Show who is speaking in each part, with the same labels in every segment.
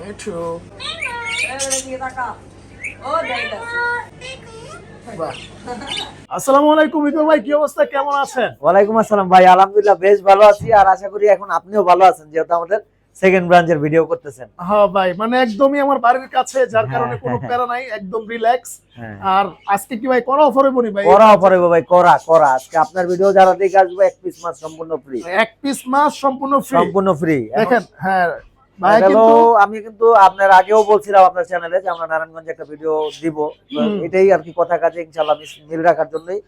Speaker 1: মিঠু আসসালামু আলাইকুম মিঠু ভাই, কি অবস্থা, কেমন আছেন?
Speaker 2: ওয়ালাইকুম আসসালাম ভাই, আলহামদুলিল্লাহ বেশ ভালো আছি। আর আশা করি এখন আপনিও ভালো আছেন, যেহেতু আমাদের সেকেন্ড ব্রাঞ্চের ভিডিও করতেছেন।
Speaker 1: হ্যাঁ ভাই, মানে একদমই আমার বাড়ির কাছে, যার কারণে কোনো
Speaker 2: হ্যাঁ।
Speaker 1: প্যারা নাই, একদম রিল্যাক্স।
Speaker 2: হ্যাঁ,
Speaker 1: আর আজকে কি ভাই করা অফারে বলি ভাই?
Speaker 2: করা অফারে ভাই, করা করা আজকে আপনার ভিডিও যারা দেখে আসবে এক পিস মাছ সম্পূর্ণ ফ্রি।
Speaker 1: এক পিস মাছ সম্পূর্ণ ফ্রি,
Speaker 2: সম্পূর্ণ ফ্রি
Speaker 1: দেখেন। হ্যাঁ ভাই,
Speaker 2: হ্যালো,
Speaker 1: কিন্তু
Speaker 2: আমি কিন্তু আপনার আগেও বলছিলাম আপনার চ্যানেলে যে আমরা নারায়ণগঞ্জে একটা ভিডিও দিব, তো এটাই আর কি কথা কাজে ইনশাআল্লাহ মিল রাখার জন্যই।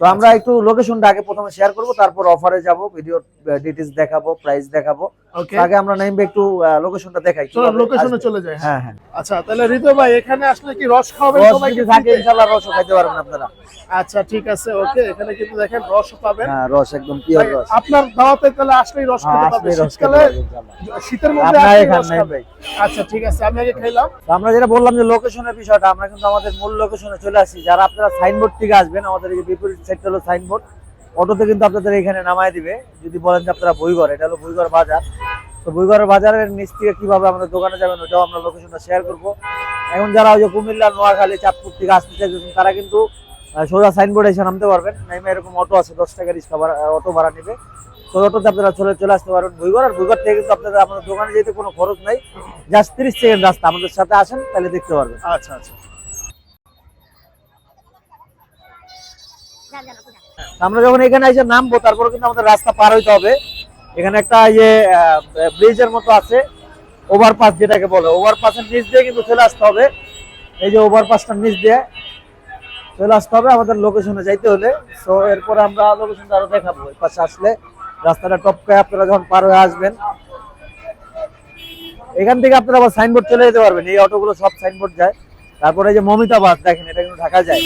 Speaker 2: তো আমরা একটু লোকেশনটা আগে প্রথমে শেয়ার করব, তারপর অফারে যাব, ভিডিও ডিটেইলস দেখাবো, প্রাইস দেখাবো।
Speaker 1: ওকে,
Speaker 2: আগে আমরা নাইমবে একটু লোকেশনটা দেখাই,
Speaker 1: চলো লোকেশনে চলে যাই।
Speaker 2: হ্যাঁ হ্যাঁ,
Speaker 1: আচ্ছা, তাহলে হৃদয় ভাই এখানে আসলে কি রস খাওয়াবেন
Speaker 2: রস
Speaker 1: সবাইকে?
Speaker 2: যদি থাকে ইনশাআল্লাহ রসও খাইতে পারবেন আপনারা।
Speaker 1: আচ্ছা ঠিক আছে, ওকে। এখানে কিন্তু দেখেন রস পাবেন।
Speaker 2: হ্যাঁ, রস একদম পিওর
Speaker 1: ভাই,
Speaker 2: রস।
Speaker 1: আপনার দাওয়াতে তাহলে আসলেই রস খেতে পাবেন,
Speaker 2: আসলেই রস খেতে
Speaker 1: শীতকালে
Speaker 2: পারবেন ইনশাআল্লাহ।
Speaker 1: শীতের মধ্যে
Speaker 2: আপনারা
Speaker 1: আসলেই
Speaker 2: এখানে
Speaker 1: রস
Speaker 2: নাই
Speaker 1: খাবেন। আচ্ছা ঠিক আছে, আমি আগে খাইলাম।
Speaker 2: তো আমরা যেটা বললাম যে লোকেশনের বিষয়টা, আমরা কিন্তু আমাদের মূল লোকেশনে চলে আসি। যারা আপনারা সাইনবোর্ড থেকে আসবেন, আমাদের এই যে বিপরীত সাইডটা হলো সাইনবোর্ড, অটোতে কিন্তু আপনাদের এখানে নামায় দিবে। যদি বলেন যে আপনারা বইঘর, এটা হলো বইঘর বাজার, তো বইঘর বাজারের নিচ থেকে কিভাবে আমাদের দোকানে যাবেন ওটাও আমরা লোকেশনটা শেয়ার করবো। এখন যারা ওই যে কুমিল্লা, নোয়াখালী, চাঁদপুর থেকে আসতে চাইছেন, তারা কিন্তু সোজা সাইনবোর্ডে এসে নামতে পারবেন। নাইমে এরকম অটো আছে, 10 টাকা রিক্সা ভাড়া, অটো ভাড়া নেবে। তো অটোতে আপনারা চলে আসতে পারবেন বইঘর। আর বইঘর থেকে কিন্তু আপনাদের আমাদের দোকানে যেতে কোনো খরচ নাই, জাস্ট 30 সেকেন্ড রাস্তা। আমাদের সাথে আসেন, তাহলে দেখতে পারবেন।
Speaker 1: আচ্ছা আচ্ছা,
Speaker 2: আমরা যখন এখানে এসে নামবো, তারপরে কিন্তু আমাদের রাস্তা পার হইতে হবে। এখানে একটা ইয়ে ব্রিজের মতো আছে, ওভারপাস যেটাকে বলে, ওভারপাসের নিচ দিয়ে কিন্তু চলে আসতে হবে। এই যে ওভারপাসটার নিচ দিয়ে চলে আসতে হবে আমাদের লোকেশনে যাইতে হলে। তো এরপরে আমরা লোকেশনটা আরো দেখাবো। এই পাশে আসলে রাস্তাটা টপকে আপনারা যখন পার হয়ে আসবেন, এখান থেকে আপনারা আবার সাইনবোর্ড চলে যেতে পারবেন। এই অটোগুলো সব সাইনবোর্ড যায়। তারপরে এই যে মমিতা বাস, দেখেন এটা কিন্তু ঢাকা যায়।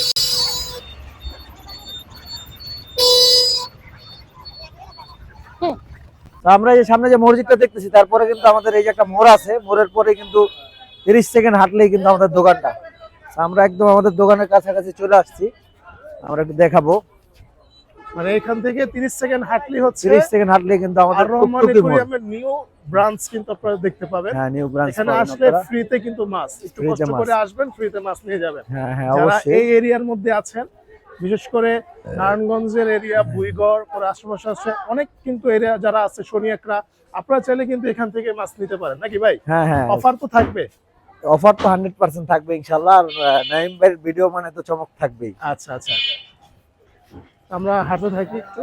Speaker 2: তো আমরা এই যে সামনে যে মসজিদটা দেখতেছি, তারপরে কিন্তু আমাদের এই যে একটা মোড় আছে, মোড়ের পরে কিন্তু 30 সেকেন্ড হাঁটলেই কিন্তু আমাদের দোকানটা। তো আমরা একদম আমাদের দোকানের কাছাকাছি চলে আসছি, আমরা একটু দেখাবো।
Speaker 1: মানে এখান থেকে 30 সেকেন্ড হাঁটলেই হচ্ছে
Speaker 2: 30 সেকেন্ড হাঁটলেই কিন্তু আমাদের টুকটুকি মোড়।
Speaker 1: নিউ ব্রাঞ্চ কিন্তু আপনারা দেখতে পাবেন।
Speaker 2: হ্যাঁ, নিউ ব্রাঞ্চ।
Speaker 1: এখানে আসলে ফ্রিতে কিন্তু মাছ, একটু কষ্ট করে আসবেন, ফ্রিতে মাছ নিয়ে যাবেন।
Speaker 2: হ্যাঁ হ্যাঁ,
Speaker 1: যারা
Speaker 2: অবশ্যই।
Speaker 1: এই এরিয়ার মধ্যে আছেন, বিশেষ করে নারায়ণগঞ্জের এরিয়া, বুইগড় পরে আশেপাশে আছে অনেক কিন্তু এরিয়া যারা আছে, শনিয়াকড়া, আপনারা চাইলে কিন্তু এখান থেকে মাছ নিতে পারেন, নাকি ভাই?
Speaker 2: হ্যাঁ হ্যাঁ,
Speaker 1: অফার তো থাকবে।
Speaker 2: অফার তো 100% থাকবে ইনশাআল্লাহ। আর নাইম ভাইয়ের ভিডিও মানে তো চমক থাকবেই।
Speaker 1: আচ্ছা আচ্ছা, আমরা হাঁটতে থাকি একটু।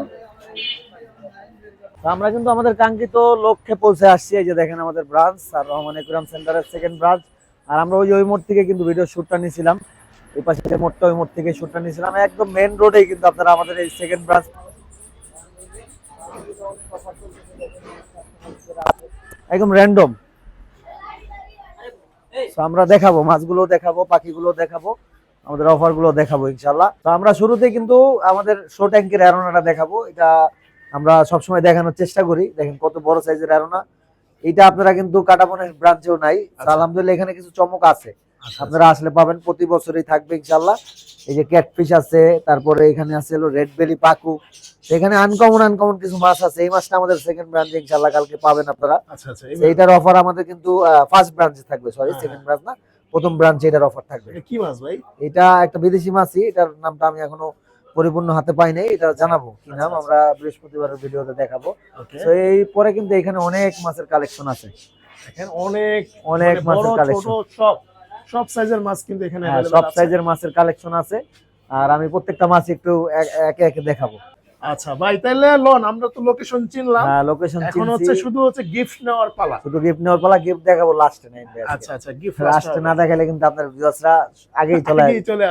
Speaker 2: তো আমরা কিন্তু আমাদের কাঙ্ক্ষিত লক্ষ্যে পৌঁছে আসছি। এই যে দেখেন আমাদের ব্রাঞ্চ, আর রহমান একুরাম সেন্টারের সেকেন্ড ব্রাঞ্চ। আর আমরা ওই মোড় থেকে কিন্তু ভিডিও শুটটা নিয়েছিলাম, এই পাশে যে মোড়টা, ওই মোড় থেকে শুটটা নিয়েছিলাম। একদম মেইন রোডেই কিন্তু আপনারা আমাদের এই সেকেন্ড ব্রাঞ্চ, একদম র্যান্ডম। তো আমরা দেখাবো, মাছগুলো দেখাবো, পাখিগুলো দেখাবো, আমাদের অফার গুলো দেখাবো ইনশাল্লাহ। তো আমরা শুরুতে কিন্তু আমাদের শো ট্যাঙ্কের অ্যারোনাটা দেখাবো। এটা আমরা সবসময় দেখানোর চেষ্টা করি। দেখেন কত বড় সাইজের অ্যারোনা। এটা আপনারা কিন্তু কাটাবনের ব্রাঞ্চেও নাই। আলহামদুলিল্লাহ এখানে কিছু চমক আছে, আপনারা আসলে পাবেন, প্রতি বছরই থাকবে ইনশাল্লাহ। এই যে ক্যাটফিশ আছে, তারপরে এখানে আছে হলো রেড বেলি পাকু। এখানে আনকমন কিছু মাছ আছে। এই মাছটা আমাদের সেকেন্ড ব্রাঞ্চে ইনশাল্লাহ কালকে পাবেন আপনারা।
Speaker 1: আচ্ছা আচ্ছা,
Speaker 2: এইটার অফার আমাদের কিন্তু ফার্স্ট ব্রাঞ্চে থাকবে, সরি সেকেন্ড ব্রাঞ্চ না, প্রথম ব্রাঞ্চে এটার অফার থাকবে।
Speaker 1: এটা কি মাছ ভাই?
Speaker 2: এটা একটা বিদেশি মাছই, এটার নামটা আমি এখনো পরিপূর্ণ হাতে পাই নাই, এটা জানাবো কি নাম আমরা বৃহস্পতিবারের ভিডিওতে দেখাবো। তো এই পরে কিন্তু এখানে অনেক মাছের কালেকশন আছে,
Speaker 1: এখানে অনেক
Speaker 2: অনেক
Speaker 1: মানে
Speaker 2: মাছের
Speaker 1: বড়
Speaker 2: কালেকশন,
Speaker 1: ছোট সব সাইজের মাছ কিন্তু এখানে
Speaker 2: হ্যাঁ
Speaker 1: अवेलेबल
Speaker 2: সব
Speaker 1: আছে।
Speaker 2: সাইজের মাছের কালেকশন আছে। আর আমি প্রত্যেকটা মাছ একটু একে একে দেখাবো।
Speaker 1: আচ্ছা ভাই, তাহলে লন, আমরা তো লোকেশন চিনলাম,
Speaker 2: হ্যাঁ লোকেশন
Speaker 1: এখন
Speaker 2: চিনছি,
Speaker 1: শুধু হচ্ছে গিফট নেওয়ার পালা।
Speaker 2: শুধু গিফট নেওয়ার পালা। গিফট দেখাবো লাস্টে, নাই
Speaker 1: আচ্ছা আচ্ছা, গিফট
Speaker 2: লাস্টে না দেখালে কিন্তু আপনার ভিউয়ার্সরা আগেই চলে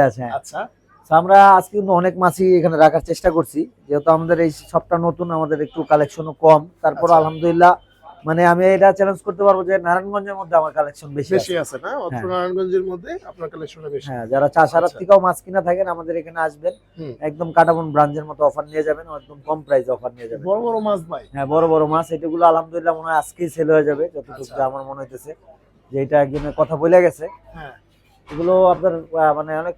Speaker 2: আসে। হ্যাঁ।
Speaker 1: আচ্ছা,
Speaker 2: তো আমরা আজকে কিন্তু অনেক মাছই এখানে রাখার চেষ্টা করছি, যেহেতু আমাদের এই শপটা নতুন, আমাদের একটু কালেকশনও কম। তারপর
Speaker 1: আচ্ছা।
Speaker 2: আলহামদুলিল্লাহ মানে আমি এটা চ্যালেঞ্জ করতে পারবো যে নারায়ণগঞ্জের মধ্যে আমার কালেকশন বেশি
Speaker 1: আছে না? অত্র নারায়ণগঞ্জের মধ্যে আপনার কালেকশনটা বেশি।
Speaker 2: হ্যাঁ, যারা চাষারার থেকেও মাছ কিনা থাকেন আমাদের এখানে আসবেন, একদম কাটাবন ব্রাঞ্চের মতো অফার নিয়ে যাবেন, একদম কম প্রাইসে অফার নিয়ে যাবেন।
Speaker 1: বড় বড় মাছ ভাই? হ্যাঁ,
Speaker 2: বড় বড় মাছ। এটাগুলো আলহামদুলিল্লাহ মনে হয় আজকেই সেল হয়ে যাবে, যতটুকু আমার মনে হইতেছে, যে এটা একজনের কথা বলে গেছে।
Speaker 1: হ্যাঁ,
Speaker 2: এগুলো আপনার মানে অনেক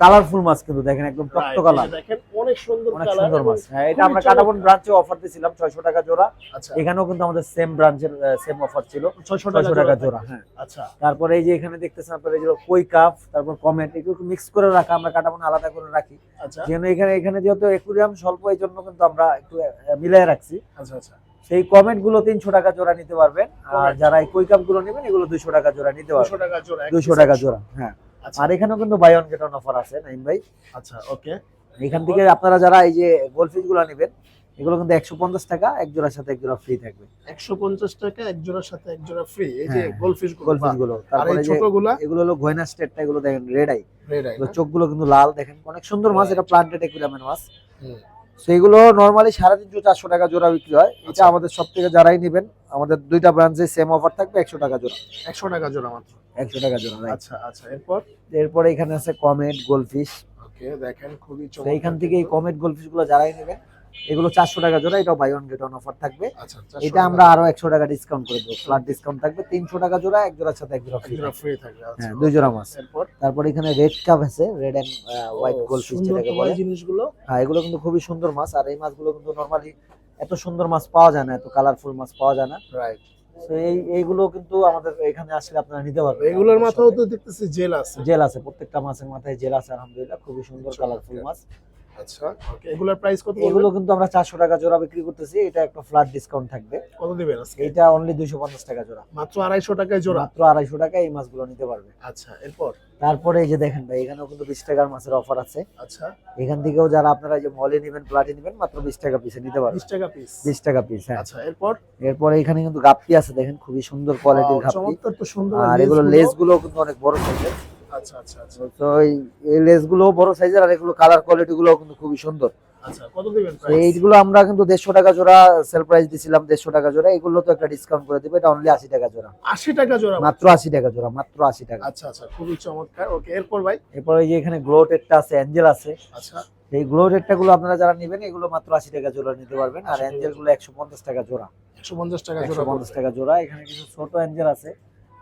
Speaker 2: কালারফুল মাছ কিন্তু দেখেন একদম টকটক কালার,
Speaker 1: দেখেন অনেক সুন্দর
Speaker 2: অনেক
Speaker 1: কালার
Speaker 2: সুন্দর মাছ। হ্যাঁ, এটা
Speaker 1: খুবই
Speaker 2: আমরা কাটাবন ব্রাঞ্চে অফার দিয়েছিলাম 600 টাকা জোড়া।
Speaker 1: আচ্ছা
Speaker 2: এখানেও কিন্তু আমাদের সেম ব্রাঞ্চের সেম অফার ছিল
Speaker 1: 600
Speaker 2: 600 টাকা জোড়া। হ্যাঁ,
Speaker 1: আচ্ছা
Speaker 2: তারপরে এই যে এখানে দেখতেছেন আপনারা এই যে কই কাপ, তারপর কমেট, এগুলো মিক্স করে রাখা, আমরা কাটাবন আলাদা করে রাখি,
Speaker 1: আচ্ছা
Speaker 2: যেন এখানে যেহেতু অ্যাকুরিয়াম স্বল্প, এই জন্য কিন্তু আমরা একটু মিলাই রাখছি।
Speaker 1: আচ্ছা আচ্ছা
Speaker 2: সেই কমেট গুলো 300 টাকা জোড়া নিতে পারবেন, আর
Speaker 1: Comment।
Speaker 2: যারা এই কই কাপ গুলো নেবেন এগুলো 200 টাকা জোড়া নিতে
Speaker 1: 200
Speaker 2: পারবেন,
Speaker 1: টাকা জোড়া
Speaker 2: 200 টাকা জোড়া। হ্যাঁ,
Speaker 1: আচ্ছা
Speaker 2: আর এখানেও কিন্তু buy one get one offer আছে নাইম ভাই।
Speaker 1: আচ্ছা ওকে
Speaker 2: এখান থেকে আপনারা যারা এই যে গোল্ডফিশ গুলো নেবেন, এগুলো কিন্তু 150 টাকা, এক জোড়ার সাথে এক জোড়া ফ্রি থাকবে।
Speaker 1: 150 টাকা এক জোড়ার সাথে এক জোড়া ফ্রি। এই যে
Speaker 2: হ্যাঁ,
Speaker 1: গোলফিশ গুলো
Speaker 2: গোল্ডফিশ গুলো।
Speaker 1: আর
Speaker 2: তারপরে
Speaker 1: এই
Speaker 2: যে
Speaker 1: ছোটগুলা
Speaker 2: এগুলো হলো গয়না স্টেটটা, এগুলো দেখেন রেড আই,
Speaker 1: রেড আই
Speaker 2: চোখগুলো কিন্তু লাল, দেখেন অনেক সুন্দর মাছ। এটা প্লান্টেড অ্যাকুরিয়ামের মাছ।
Speaker 1: হুম
Speaker 2: সেগুলো নরমালি 350-400 টাকা জোড়া বিক্রি হয়। এটা
Speaker 1: আচ্ছা।
Speaker 2: আমাদের সব থেকে যারাই নেবেন, আমাদের দুইটা ব্রাঞ্চে সেম অফার থাকবে, 100 টাকা জোড়া,
Speaker 1: 100 টাকা জোড়া মাত্র
Speaker 2: 100 টাকা জোড়া। right?
Speaker 1: আচ্ছা আচ্ছা এরপর
Speaker 2: এরপরে এখানে আছে কমেট গোল্ডফিশ।
Speaker 1: ওকে দেখেন খুবই
Speaker 2: তো এইখান থেকে এই কমেট গোল্ডফিশ গুলো যারাই নেবেন, এগুলো 400 টাকা জোড়া, এটাও buy one get one offer থাকবে।
Speaker 1: আচ্ছা
Speaker 2: এটা আমরা আরো 100 টাকা ডিসকাউন্ট করে দেবো, ফ্ল্যাট ডিসকাউন্ট থাকবে। 300 টাকা জোড়া, এক জোড়ার সাথে এক জোড়া ফ্রি।
Speaker 1: ফ্রি থাকবে আচ্ছা
Speaker 2: হ্যাঁ, দুই জোড়া মাছ।
Speaker 1: এরপর
Speaker 2: তারপর এখানে রেড কাপ আছে, রেড এন্ড হোয়াইট গোল্ডফিশ
Speaker 1: সুন্দর
Speaker 2: যেটাকে
Speaker 1: তো
Speaker 2: বলে।
Speaker 1: এই জিনিসগুলো
Speaker 2: হ্যাঁ, এগুলো কিন্তু খুবই সুন্দর মাছ, আর এই মাছগুলো কিন্তু নরমালি এত সুন্দর মাছ পাওয়া যায় না, এত কালারফুল মাছ পাওয়া যায় না।
Speaker 1: রাইট।
Speaker 2: তো এইগুলো কিন্তু আমাদের এখানে আসলে আপনারা নিতে পারবেন।
Speaker 1: এগুলোর মাথাও তো দেখতেছি জেল আছে।
Speaker 2: জেল আছে, প্রত্যেকটা মাছের মাথায় জেল আছে আলহামদুলিল্লাহ, খুবই সুন্দর কালারফুল মাছ।
Speaker 1: আচ্ছা ওকে এগুলোর প্রাইস কত
Speaker 2: এগুলো
Speaker 1: বলবেন?
Speaker 2: কিন্তু আমরা 400 টাকা জোড়া বিক্রি করতেছি, এটা একটা ফ্ল্যাট ডিসকাউন্ট থাকবে।
Speaker 1: কত দিবেন আজকে?
Speaker 2: এটা অনলি 250 টাকা জোড়া,
Speaker 1: মাত্র 250 টাকায় জোড়া।
Speaker 2: মাত্র 250 টাকা এই মাছগুলো নিতে পারবে।
Speaker 1: আচ্ছা এরপর
Speaker 2: তারপরে এই যে দেখেন ভাই, এখানেও কিন্তু 20 টাকার মাছের অফার আছে।
Speaker 1: আচ্ছা
Speaker 2: এখান থেকেও যারা আপনারা এই যে মলে নেবেন, প্লাটি নেবেন, মাত্র 20 টাকা পিসে নিতে পারবেন,
Speaker 1: 20 টাকা পিস।
Speaker 2: 20 টাকা পিস। হ্যাঁ,
Speaker 1: আচ্ছা এরপর
Speaker 2: এরপরে এখানে কিন্তু গাপ্পি আছে, দেখেন খুবই সুন্দর কোয়ালিটির গাপ্পি,
Speaker 1: চমৎকার তো সুন্দর
Speaker 2: আর এগুলো লেজ গুলো কিন্তু অনেক বড় সাইজের।
Speaker 1: আচ্ছা আচ্ছা আচ্ছা
Speaker 2: তো এই লেজ গুলো বড় সাইজের, আর এগুলো কালার কোয়ালিটি গুলো কিন্তু খুবই সুন্দর।
Speaker 1: আচ্ছা কত দিবেন
Speaker 2: তো
Speaker 1: প্রাইস?
Speaker 2: এইগুলো আমরা কিন্তু 150 টাকা জোড়া সেল প্রাইস দিছিলাম, 150 টাকা জোড়া। এগুলো তো একটা ডিসকাউন্ট করে দিবে, এটা অনলি 80 টাকা জোড়া,
Speaker 1: 80 টাকা জোড়া
Speaker 2: মাত্র 80 টাকা জোড়া, মাত্র 80 টাকা।
Speaker 1: আচ্ছা আচ্ছা খুবই চমৎকার। ওকে এরপর ভাই
Speaker 2: এরপর এই যে এখানে গ্লোটেডটা আছে, অ্যাঞ্জেল আছে।
Speaker 1: আচ্ছা
Speaker 2: এই গ্লোটেডটা গুলো আপনারা যারা নেবেন, এগুলো মাত্র 80 টাকা জোড়া নিতে পারবেন, আর
Speaker 1: 80 টাকা
Speaker 2: অ্যাঞ্জেল গুলো 150 টাকা জোড়া,
Speaker 1: 150 টাকা জোড়া
Speaker 2: 150 টাকা জোড়া। এখানে কিছু ছোট অ্যাঞ্জেল আছে,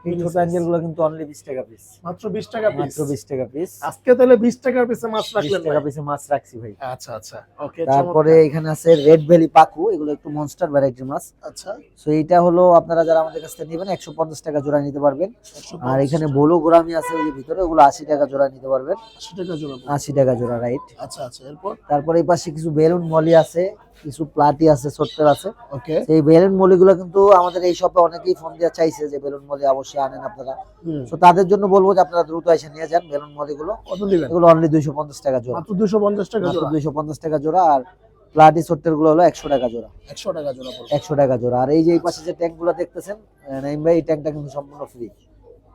Speaker 2: এই ছোট অ্যাঞ্জেল গুলো কিন্তু অনলি 20 টাকা পিস,
Speaker 1: মাত্র 20 টাকা পিস।
Speaker 2: মাত্র 20 টাকা পিস।
Speaker 1: আজকে তাহলে 20 টাকার পিসে মাছ
Speaker 2: 20
Speaker 1: রাখলেন
Speaker 2: টাকা
Speaker 1: ভাই।
Speaker 2: পিসে মাছ রাখছি ভাই।
Speaker 1: আচ্ছা আচ্ছা ওকে
Speaker 2: তারপরে এখানে আছে রেড ভ্যালি পাকু, এগুলো একটু মনস্টার ভ্যারাইটির মাছ।
Speaker 1: আচ্ছা
Speaker 2: সো এইটা হলো আপনারা যারা আমাদের কাছ থেকে নেবেন 150 টাকা জোড়া নিতে পারবেন।
Speaker 1: 150
Speaker 2: আর এখানে বোলো গোরামি আছে এই যে ভিতরে, ওগুলো 80 টাকা জোড়া নিতে পারবেন,
Speaker 1: 80 টাকা জোড়া
Speaker 2: 80 টাকা জোড়া, রাইট।
Speaker 1: আচ্ছা আচ্ছা এরপর
Speaker 2: তারপরে এই পাশে কিছু বেলুন মলি আছে, কিছু প্লাটি আছে, ছোট্টের আছে।
Speaker 1: ওকে
Speaker 2: সেই বেলুন মলিগুলো কিন্তু আমাদের এই শপে অনেকেই ফোন দিয়ে চাইছে যে বেলুন মলি অবশ্যই আনেন আপনারা। তো তাদের জন্য বলবো যে আপনারা দ্রুত এসে নিয়ে যান বেলুন মলিগুলো।
Speaker 1: কত দিবেন?
Speaker 2: এগুলো অনলি 250 টাকা জোড়া,
Speaker 1: মাত্র 250 টাকা
Speaker 2: মাত্র
Speaker 1: জোড়া।
Speaker 2: 250 টাকা জোড়া। আর প্লাটি ছোট্টের গুলো হলো 100 টাকা জোড়া,
Speaker 1: 100 টাকা জোড়া পড়বে।
Speaker 2: 100 টাকা জোড়া। আর এই যে এই পাশে যে ট্যাঙ্ক গুলো দেখতেছেন নাইম ভাই, এই ট্যাঙ্কটা কিন্তু সম্পূর্ণ ফ্রি,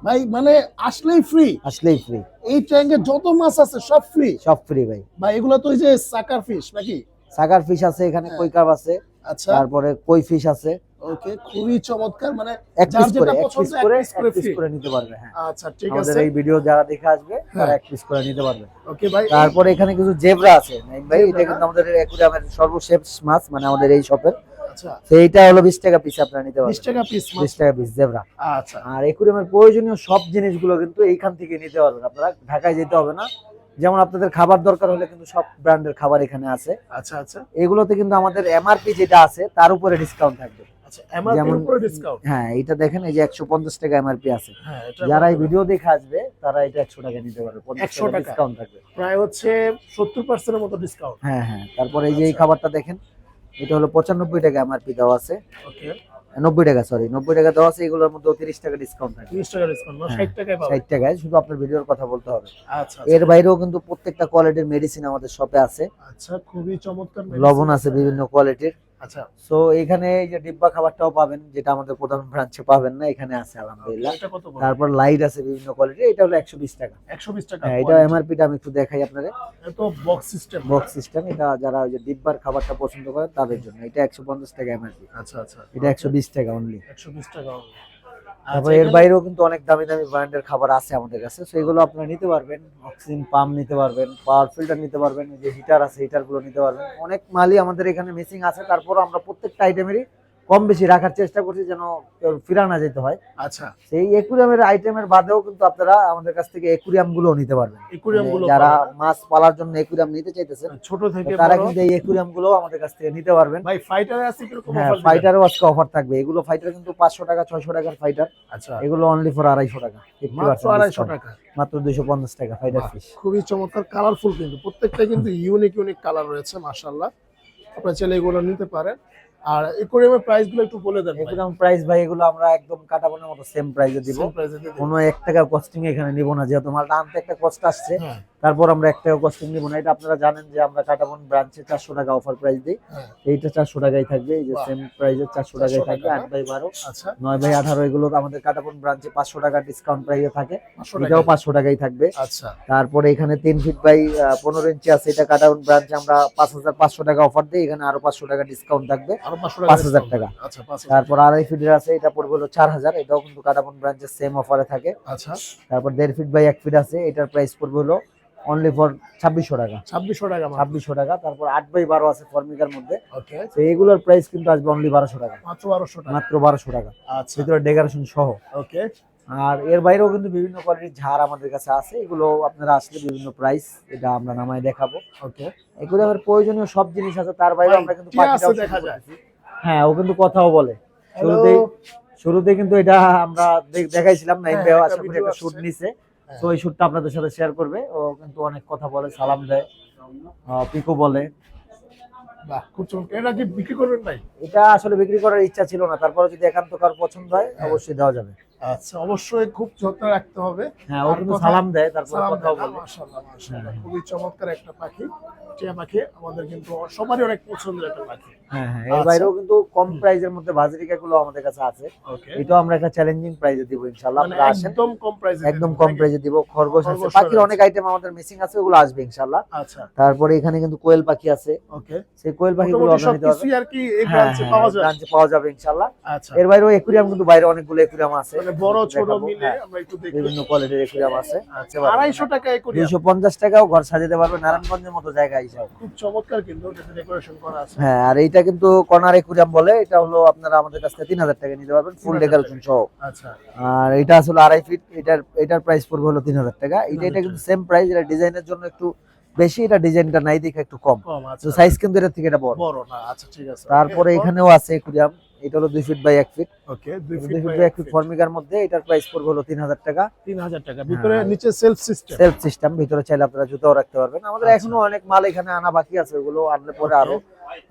Speaker 1: ভাই মানে আসলেই ফ্রি।
Speaker 2: আসলেই ফ্রি।
Speaker 1: এই ট্যাঙ্কে যত মাছ আছে সব ফ্রি।
Speaker 2: সব ফ্রি ভাই।
Speaker 1: ভাই এগুলো তো ওই যে সাকার ফিশ নাকি?
Speaker 2: সাগার ফিশ আছে এখানে,
Speaker 1: হ্যাঁ।
Speaker 2: কই কাপ আছে,
Speaker 1: আচ্ছা
Speaker 2: তারপরে কই ফিশ আছে।
Speaker 1: ওকে খুবই চমৎকার। মানে
Speaker 2: এক
Speaker 1: যার
Speaker 2: পিস
Speaker 1: যেটা
Speaker 2: করে, এক
Speaker 1: পছন্দ
Speaker 2: পিস করে,
Speaker 1: এক পিস
Speaker 2: এক পিস
Speaker 1: ফ্রি।
Speaker 2: করে নিতে পারবে। হ্যাঁ,
Speaker 1: আচ্ছা ঠিক
Speaker 2: আমাদের
Speaker 1: আছে
Speaker 2: এই ভিডিও যারা দেখে আসবে তারা
Speaker 1: হ্যাঁ।
Speaker 2: এক পিস করে নিতে পারবে।
Speaker 1: ওকে ভাই
Speaker 2: তারপরে এখানে কিছু জেব্রা আছে নাইম ভাই,
Speaker 1: জেব্রা
Speaker 2: এটা কিন্তু আমাদের অ্যাকুরিয়ামের সর্বশেষ মাছ, মানে আমাদের এই শপের।
Speaker 1: আচ্ছা
Speaker 2: সেইটা হলো 20 টাকা পিস, আপনারা নিতে
Speaker 1: 20
Speaker 2: পারবেন,
Speaker 1: টাকা পিস
Speaker 2: 20 টাকা পিস জেব্রা।
Speaker 1: আচ্ছা
Speaker 2: আর অ্যাকুরিয়ামের প্রয়োজনীয় সব জিনিসগুলো কিন্তু এইখান থেকে নিতে পারবেন, আপনারা ঢাকায় যেতে হবে না। যেমন আপনাদের খাবার দরকার হলে কিন্তু সব ব্র্যান্ডের খাবার এখানে আছে।
Speaker 1: আচ্ছা আচ্ছা
Speaker 2: এগুলোতে কিন্তু আমাদের এমআরপি যেটা আছে তার উপরে ডিসকাউন্ট থাকবে।
Speaker 1: আচ্ছা এমআরপি
Speaker 2: যেমন-
Speaker 1: উপরে ডিসকাউন্ট।
Speaker 2: হ্যাঁ, এটা দেখেন এই যে 150 টাকা এমআরপি আছে।
Speaker 1: হ্যাঁ এটা
Speaker 2: যারা এই ভিডিও দেখে আসবে তারা এটা 100 টাকা নিতে পারবে, 50
Speaker 1: 100
Speaker 2: টাকা
Speaker 1: টাকা।
Speaker 2: ডিসকাউন্ট থাকবে।
Speaker 1: প্রায় হচ্ছে 70% এর মতো ডিসকাউন্ট।
Speaker 2: হ্যাঁ হ্যাঁ। তারপরে এই যে এই
Speaker 1: আচ্ছা।
Speaker 2: খাবারটা দেখেন, এটা হলো 95 টাকা এমআরপি দেওয়া আছে,
Speaker 1: ওকে
Speaker 2: 90 টাকা, সরি 90 টাকা দেওয়া আছে। এগুলোর মধ্যে 30 টাকা ডিসকাউন্ট থাকবে,
Speaker 1: 30 টাকা ডিসকাউন্ট না
Speaker 2: হ্যাঁ,
Speaker 1: 60 টাকায় পাবেন।
Speaker 2: 60 টাকায়। শুধু আপনার ভিডিওর কথা বলতে হবে।
Speaker 1: আচ্ছা
Speaker 2: এর বাইরেও কিন্তু প্রত্যেকটা কোয়ালিটির মেডিসিন আমাদের শপে আছে,
Speaker 1: আচ্ছা খুবই চমৎকার
Speaker 2: লবণ আছে বিভিন্ন কোয়ালিটির।
Speaker 1: আচ্ছা
Speaker 2: সো এখানে এই যে ডিব্বা খাবারটাও পাবেন, যেটা আমাদের প্রধান ব্রাঞ্চে পাবেন না, এখানে আছে আলহামদুলিল্লাহ।
Speaker 1: এটা কত পড়বে?
Speaker 2: তারপর লাইট আছে বিভিন্ন কোয়ালিটি, এটা হলো 120 টাকা।
Speaker 1: 120 টাকা।
Speaker 2: হ্যাঁ, এটা এমআরপিটা আমি একটু দেখাই আপনাদের।
Speaker 1: এটা তো বক্স সিস্টেম।
Speaker 2: বক্স সিস্টেম, এটা যারা ওই যে ডিব্বার খাবারটা পছন্দ করেন তাদের জন্য। এটা 150 টাকা এমআরপি,
Speaker 1: আচ্ছা আচ্ছা
Speaker 2: এটা 120 টাকা অনলি।
Speaker 1: 120 টাকা only।
Speaker 2: তারপর
Speaker 1: আচ্ছা,
Speaker 2: এর বাইরেও কিন্তু অনেক দামি দামি ব্র্যান্ডের খাবার আছে আমাদের কাছে, সো এগুলো আপনারা নিতে পারবেন। অক্সিজেন পাম্প নিতে পারবেন, পাওয়ার ফিল্টার নিতে পারবেন, এই যে হিটার আছে হিটার গুলো নিতে পারবেন। অনেক মালই আমাদের এখানে মিসিং আছে, তারপর আমরা প্রত্যেকটা আইটেমেরই কম বেশি রাখার চেষ্টা করছি যেন কেউ ফিরা না যেতে হয়।
Speaker 1: আচ্ছা,
Speaker 2: সেই একুরিয়ামের আইটেমের বাদেও কিন্তু আপনারা আমাদের কাছ থেকে একুরিয়াম গুলো নিতে পারবেন।
Speaker 1: একুরিয়াম গুলো
Speaker 2: যারা
Speaker 1: পাবেন।
Speaker 2: মাছ পালার জন্য একুরিয়াম নিতে চাইতেছেন
Speaker 1: ছোট থেকে
Speaker 2: তারা
Speaker 1: বড়।
Speaker 2: কিন্তু এই একুরিয়াম গুলো আমাদের কাছ থেকে নিতে পারবেন।
Speaker 1: ভাই ফাইটারে আছে কিরকম
Speaker 2: হ্যাঁ,
Speaker 1: অফার দিবেন?
Speaker 2: ফাইটারও আজকে অফার থাকবে। এগুলো ফাইটার কিন্তু 500 টাকা 600 টাকার ফাইটার,
Speaker 1: আচ্ছা,
Speaker 2: এগুলো অনলি ফর 250 টাকা,
Speaker 1: মাত্র 250 টাকা।
Speaker 2: মাত্র 250 টাকা ফাইটার
Speaker 1: বাহ,
Speaker 2: ফিশ।
Speaker 1: খুবই চমৎকার, কালারফুল কিন্তু প্রত্যেকটা কিন্তু ইউনিক ইউনিক কালার রয়েছে মাশাআল্লাহ। আপনারা চাইলে এগুলো নিতে পারেন। আর একুরিয়ামের প্রাইস গুলো একটু বলে দেন ভাই।
Speaker 2: একুরিয়াম প্রাইস ভাই এগুলো আমরা একদম কাটাবোনের মতো সেম প্রাইসে দিব।
Speaker 1: Same price এ দিয়ে দিন।
Speaker 2: কোনো 1 টাকা কস্টিং এখানে নিব না, যেহেতু মালটা আনতে একটা কষ্ট আসছে,
Speaker 1: হ্যাঁ,
Speaker 2: তারপর আমরা 1 টাকা কস্টিং নিব না। এটা আপনারা জানেন যে আমরা কাটাবন ব্রাঞ্চে 400 টাকা অফার প্রাইস দিই,
Speaker 1: হ্যাঁ,
Speaker 2: এইটা 400 টাকাই থাকবে। এই যে
Speaker 1: বাহ।
Speaker 2: সেম প্রাইসে 400 টাকাই
Speaker 1: 400
Speaker 2: থাকবে।
Speaker 1: টাকা,
Speaker 2: 8/12
Speaker 1: আচ্ছা,
Speaker 2: 9/18 এগুলো আমাদের কাটাবন ব্রাঞ্চে 500 টাকা ডিসকাউন্ট প্রাইসে থাকে,
Speaker 1: 500
Speaker 2: এটাও
Speaker 1: টাকা।
Speaker 2: 500 টাকাই থাকবে।
Speaker 1: আচ্ছা,
Speaker 2: তারপরে এখানে 3 ফিট বাই 15 ইঞ্চি আছে, এটা কাটাবন ব্রাঞ্চে আমরা 5500 টাকা অফার দিই, এখানে আরো 500 টাকা ডিসকাউন্ট থাকবে,
Speaker 1: আরো
Speaker 2: 5000
Speaker 1: discount
Speaker 2: টাকা।
Speaker 1: হবে। আচ্ছা, 5000।
Speaker 2: তারপর 2.5 ফিটের আছে, এটা পড়বে হলো 4000, এটাও কিন্তু কাটাবন ব্রাঞ্চের সেম অফারে থাকে।
Speaker 1: আচ্ছা,
Speaker 2: তারপর 1.5 ফিট বাই 1 ফিট আছে, এটার প্রাইস পড়বে হলো অনলি ফর 2600 টাকা,
Speaker 1: 2600 টাকা মাত্র।
Speaker 2: 2600 টাকা। তারপর 8/12 আছে ফর্মিকার মধ্যে,
Speaker 1: ওকে,
Speaker 2: তো এইগুলোর প্রাইস কিন্তু আসবে অনলি 1200 টাকা,
Speaker 1: মাত্র 1200 টাকা।
Speaker 2: মাত্র 1200 টাকা,
Speaker 1: আচ্ছা,
Speaker 2: ভিতরে ডেকোরেশন সহ।
Speaker 1: ওকে,
Speaker 2: আর এর বাইরেও কিন্তু বিভিন্ন কোয়ালিটির ঝাড় আমাদের কাছে আছে, এগুলো আপনারা আসলে বিভিন্ন প্রাইস, এটা আমরা নামায় দেখাবো।
Speaker 1: ওকে।
Speaker 2: এগুলো আমার প্রয়োজনীয় সব জিনিস আছে, তার বাইরে
Speaker 1: ভাই,
Speaker 2: আমরা কিন্তু
Speaker 1: কি
Speaker 2: পাখিটাও
Speaker 1: আছে দেখা
Speaker 2: শুরু
Speaker 1: যায়?
Speaker 2: করতেছি। হ্যাঁ, ও কিন্তু কথাও বলে।
Speaker 1: হ্যালো।
Speaker 2: শুরুতে কিন্তু এটা আমরা দেখাইছিলাম না,
Speaker 1: হ্যাঁ,
Speaker 2: এমবিও
Speaker 1: একটা
Speaker 2: আশা করি
Speaker 1: ভিডিও
Speaker 2: একটা শুট
Speaker 1: আসছে।
Speaker 2: নিছে,
Speaker 1: হ্যাঁ।
Speaker 2: তো এই শুটটা আপনাদের সাথে শেয়ার করবে। ও কিন্তু অনেক কথা বলে, সালাম দেয়, পিকো বলে।
Speaker 1: বাহ, খুব চমৎকার। এটা কি বিক্রি করবেন ভাই?
Speaker 2: এটা আসলে বিক্রি করার ইচ্ছা ছিল না, তারপরে যদি একান্ত কার পছন্দ হয় অবশ্যই দেওয়া যাবে।
Speaker 1: আচ্ছা, অবশ্যই খুব যত্ন রাখতে হবে।
Speaker 2: হ্যাঁ, ও
Speaker 1: আর
Speaker 2: কিন্তু
Speaker 1: কথা-
Speaker 2: সালাম দেয়, তারপর
Speaker 1: সালাম
Speaker 2: কথাও
Speaker 1: দেয় না?
Speaker 2: বলে।
Speaker 1: মাশাআল্লাহ, মাশাআল্লাহ।
Speaker 2: হ্যাঁ।
Speaker 1: খুবই চমৎকার একটা পাখি। টিয়া পাখি আমাদের কিন্তু সবারই অনেক পছন্দের একটা পাখি।
Speaker 2: হ্যাঁ হ্যাঁ, এর
Speaker 1: আচ্ছা।
Speaker 2: বাইরেও কিন্তু কম প্রাইজের মধ্যে বাজরিকা গুলো আমাদের কাছে আছে,
Speaker 1: ওকে,
Speaker 2: এটাও আমরা একটা চ্যালেঞ্জিং প্রাইজে দিব ইনশাআল্লাহ।
Speaker 1: মানে
Speaker 2: আপনারা আসেন,
Speaker 1: একদম কম প্রাইসে
Speaker 2: একদম কম প্রাইজে দিব। খরগোশ আছে,
Speaker 1: খরগোশ
Speaker 2: পাখির
Speaker 1: রয়েছে।
Speaker 2: অনেক আইটেম আমাদের মিসিং আছে, ওগুলো আসবে ইনশাআল্লাহ।
Speaker 1: আচ্ছা,
Speaker 2: তারপরে এখানে কিন্তু কোয়েল পাখি আছে,
Speaker 1: ওকে।
Speaker 2: সেই কোয়েল পাখিগুলো
Speaker 1: মোটামুটি
Speaker 2: আপনারা নিতে পারবেন।
Speaker 1: সবকিছুই আর কি এই
Speaker 2: হ্যাঁ
Speaker 1: ব্রাঞ্চে
Speaker 2: হ্যাঁ,
Speaker 1: পাওয়া যায়।
Speaker 2: ব্রাঞ্চে পাওয়া যাবে ইনশাআল্লাহ।
Speaker 1: আচ্ছা,
Speaker 2: এর বাইরেও একুরিয়াম কিন্তু বাইরে অনেকগুলো একুরিয়াম আছে,
Speaker 1: মানে বড় ছোট
Speaker 2: দেখাবো।
Speaker 1: মিলে
Speaker 2: হ্যাঁ,
Speaker 1: আমরা একটু দেখি।
Speaker 2: বিভিন্ন কোয়ালিটির একুরিয়াম আছে।
Speaker 1: আচ্ছা, 250 টাকা একুরিয়াম।
Speaker 2: 250 টাকাও ঘর সাজাতে পারবে, নারায়ণগঞ্জের মতো জায়গা হিসাবে।
Speaker 1: খুব চমৎকার কিন্তু ডেকোরেশন করা আছে।
Speaker 2: হ্যাঁ, আর এইটা কিন্তু কর্নার একুরিয়াম বলে, এটা হলো আপনারা আমাদের কাছ থেকে 3000 টাকা নিতে পারবেন ফুল
Speaker 1: 3000
Speaker 2: ডেকোরেশন সহ।
Speaker 1: আচ্ছা,
Speaker 2: আর এটা আসলে 2.5 ফিট, এটার প্রাইস পড়বে হলো 3000 টাকা। এটা কিন্তু সেম প্রাইস, এটা ডিজাইনের জন্য একটু বেশি, এটা ডিজাইনটা নাই দেখে একটু কম,
Speaker 1: কম
Speaker 2: তো
Speaker 1: আচ্ছা।
Speaker 2: সাইজ কিন্তু এটার থেকে এটা বড়।
Speaker 1: বড় না, আচ্ছা ঠিক আছে।
Speaker 2: তারপরে এখানেও আছে একুরিয়াম, এটা হলো 2 feet by 1 feet,
Speaker 1: okay,
Speaker 2: 2
Speaker 1: 2
Speaker 2: feet
Speaker 1: feet
Speaker 2: by 1 feet ফর্মিকার মধ্যে, এটার প্রাইস পড়বে হলো 3000 টাকা।
Speaker 1: 3000 টাকা। ভিতরে
Speaker 2: হ্যাঁ।
Speaker 1: নিচে সেলফ সিস্টেম।
Speaker 2: সেলফ সিস্টেম, ভিতরে চাইলে আপনারা জুতাও রাখতে পারবেন। আমাদের
Speaker 1: আচ্ছা।
Speaker 2: এখনো অনেক মাল এখানে আনা বাকি আছে, ওগুলো আনলে পরে
Speaker 1: Okay.
Speaker 2: আরো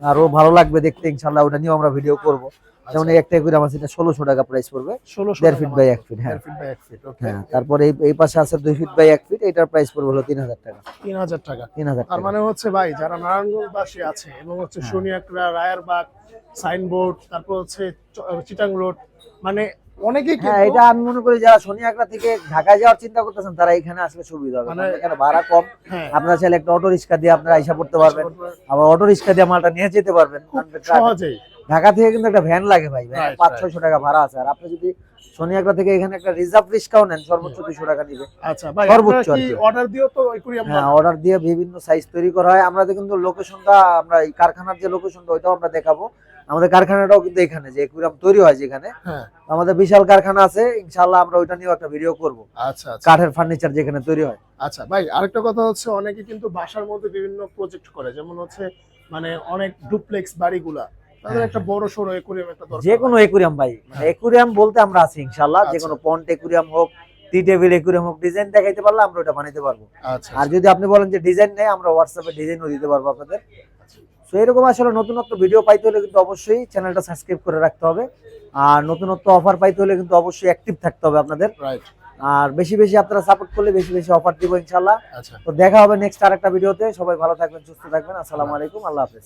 Speaker 2: আরো ভালো লাগবে দেখতে ইনশাআল্লাহ, ওটা নিয়েও আমরা ভিডিও করব। যেমন এই একটা একুরিয়াম আছে, এটা 1600 টাকা প্রাইস পড়বে,
Speaker 1: 1600
Speaker 2: 1.5 ফিট বাই 1 ফিট। হ্যাঁ
Speaker 1: 1.5 ফিট বাই 1 ফিট। ওকে,
Speaker 2: হ্যাঁ, তারপরে এই পাশে আছে 2 ফিট বাই 1 ফিট, এটার প্রাইস পড়বে হলো 3000 টাকা।
Speaker 1: 3000 টাকা।
Speaker 2: 3000
Speaker 1: তার
Speaker 2: টাকা।
Speaker 1: মানে হচ্ছে ভাই যারা নারায়ণগঞ্জবাসী আছে এবং হচ্ছে
Speaker 2: হ্যাঁ।
Speaker 1: শনিয়াকড়া, রায়ারবাগ, সাইনবোর্ড, তারপর হচ্ছে চিটাং রোড, মানে অনেকেই
Speaker 2: হ্যাঁ,
Speaker 1: কিন্তু
Speaker 2: এটা আমি মনে করি যারা শনিয়াকড়া থেকে ঢাকায় যাওয়ার চিন্তা করতেছেন তারা এখানে আসলে সুবিধা হবে,
Speaker 1: মানে
Speaker 2: কারণ এখানে ভাড়া কম।
Speaker 1: হ্যাঁ,
Speaker 2: আপনারা চাইলে একটা অটো রিক্সা দিয়ে আপনারা আইসা পড়তে পারবেন, আবার অটো রিক্সা দিয়ে মালটা নিয়ে যেতে পারবেন।
Speaker 1: খুব
Speaker 2: কারণ ট্রাক-
Speaker 1: সহজেই।
Speaker 2: ঢাকা থেকে কিন্তু একটা ভ্যান লাগে ভাই,
Speaker 1: Right,
Speaker 2: 500-600 টাকা ভাড়া আছে। আর আপনি যদি শনিয়াকড়া থেকে এখানে একটা রিজার্ভ রিক্সাও নেন, সর্বোচ্চ 200 টাকা নিবে।
Speaker 1: আচ্ছা ভাই,
Speaker 2: সর্বোচ্চ
Speaker 1: আপনারা কি
Speaker 2: আর কি।
Speaker 1: অর্ডার দিও তো একুরিয়াম?
Speaker 2: হ্যাঁ, অর্ডার দিয়ে বিভিন্ন সাইজ তৈরি করা হয়। আমরা তো কিন্তু লোকেশনটা, আমরা এই কারখানার যে লোকেশনটা ওইটাও আমরা দেখাবো। আমাদের কারখানাটাও কিন্তু এখানে, যে একুরিয়াম তৈরি হয় যেখানে,
Speaker 1: হ্যাঁ,
Speaker 2: আমাদের বিশাল কারখানা আছে। ইনশাআল্লাহ আমরা ওইটা নিয়েও একটা ভিডিও করব,
Speaker 1: আচ্ছা আচ্ছা।
Speaker 2: কাঠের ফার্নিচার যেখানে তৈরি হয়।
Speaker 1: আচ্ছা ভাই, আরেকটা কথা হচ্ছে অনেকে কিন্তু বাসার মধ্যে বিভিন্ন প্রজেক্ট করে, যেমন হচ্ছে মানে অনেক ডুপ্লেক্স বাড়িগুলা, তাদের
Speaker 2: হ্যাঁ,
Speaker 1: একটা বড় সড়ো একুরিয়াম একটা দরকার।
Speaker 2: যে কোনো একুরিয়াম ভাই, মানে
Speaker 1: হ্যাঁ।
Speaker 2: একুরিয়াম বলতে আমরা আছি ইনশাআল্লাহ। যে
Speaker 1: আচ্ছা।
Speaker 2: কোনো পন্ট একুরিয়াম হোক, টি টেবিল একুরিয়াম হোক, ডিজাইন দেখাইতে পারলে আমরা ওটা বানাইতে পারবো।
Speaker 1: আচ্ছা,
Speaker 2: আর যদি আপনি বলেন যে ডিজাইন নেই, আমরা হোয়াটসঅ্যাপে ডিজাইনও দিতে পারবো আপনাদের। তো এরকম আসলে নতুনত্ব ভিডিও পাইতে হলে কিন্তু অবশ্যই চ্যানেলটা সাবস্ক্রাইব করে রাখতে হবে, আর নতুনত্ব অফার পাইতে হলে কিন্তু অবশ্যই অ্যাক্টিভ থাকতে হবে আপনাদের।
Speaker 1: রাইট।
Speaker 2: আর বেশি বেশি আপনারা সাপোর্ট করলে বেশি বেশি অফার দিব ইনশাআল্লাহ।
Speaker 1: আচ্ছা।
Speaker 2: তো দেখা হবে নেক্সট আরেকটা ভিডিওতে। সবাই ভালো থাকবেন, সুস্থ থাকবেন। আসসালামু আলাইকুম, আল্লাহ হাফেজ।